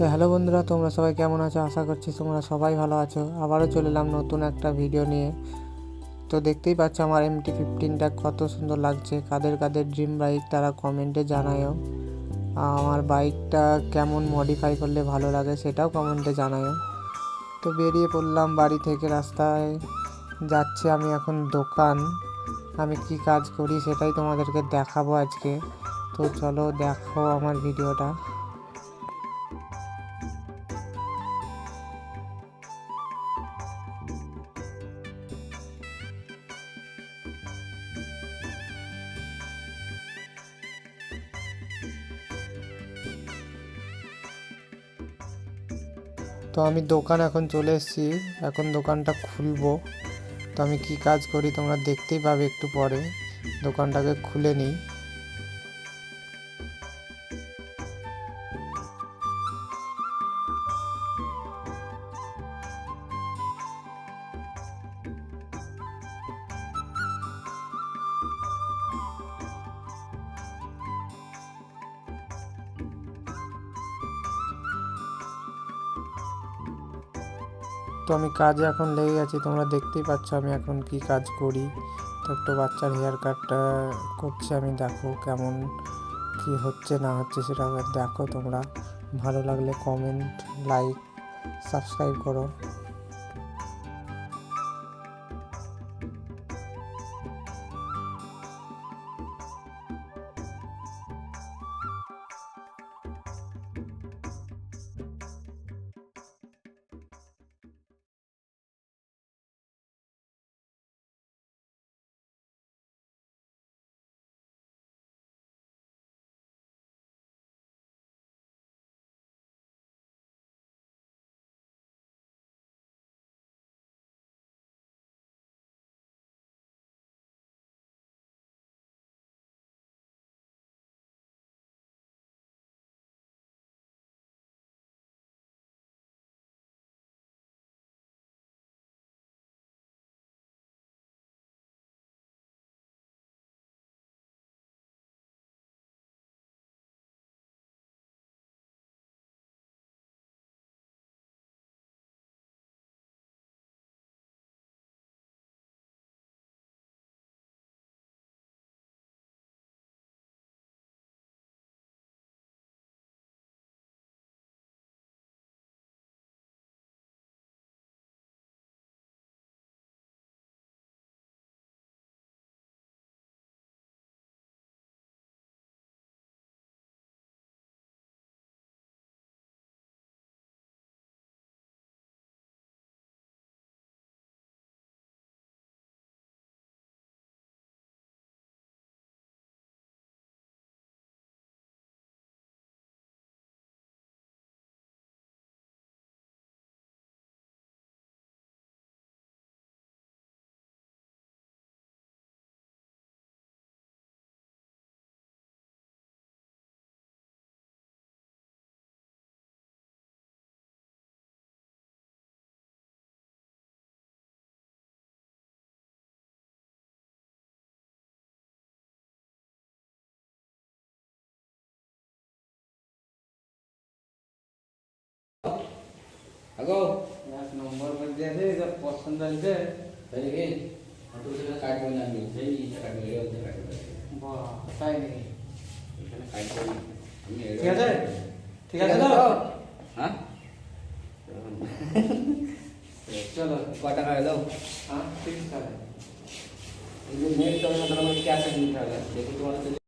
তো হ্যালো বন্ধুরা, তোমরা সবাই কেমন আছো? আশা করছি তোমরা সবাই ভালো আছো। আবারও চলে এলাম নতুন একটা ভিডিও নিয়ে। তো দেখতেই পাচ্ছ আমার MT-15টা কত সুন্দর লাগছে। কাদের কাদের ড্রিম বাইক তারা কমেন্টে জানায়ও। আমার বাইকটা কেমন মডিফাই করলে ভালো লাগে সেটাও কমেন্টে জানায়ও। তো বেরিয়ে পড়লাম বাড়ি থেকে, রাস্তায় যাচ্ছি আমি এখন দোকান। আমি কি কাজ করি সেটাই তোমাদেরকে দেখাবো আজকে। তো চলো দেখো আমার ভিডিওটা। তো আমি দোকান এখন চলে এসেছি, এখন দোকানটা খুলবো। তো আমি কি কাজ করি তোমরা দেখতেই পাবে একটু পরে। দোকানটাকে খুলে নিই। তো আমি কাজে এখন লেগে গেছি, তোমরা দেখতেই পাচ্ছ আমি এখন কি কাজ করি। তো একটু বাচ্চার হেয়ার কাটটা করছি আমি, দেখো কেমন কি হচ্ছে না হচ্ছে সেটা দেখো তোমরা। ভালো লাগলে কমেন্ট, লাইক, সাবস্ক্রাইব করো। আগো এক নম্বর মধ্যে আছে, এটা পছন্দ আছে তাই নাকি? অটো সেটা কাটবে না, আমি সেই কাটবে, ওটা কাটবে। বাহ, তাই নাকি? এখানে কাটবে না আমি। ঠিক আছে, ঠিক আছে তো? হ্যাঁ চলো ক টাকা দাও? হ্যাঁ, 30 টাকা। এই যে নেট তোমার কি আছে নিতে হবে দেখি তোমার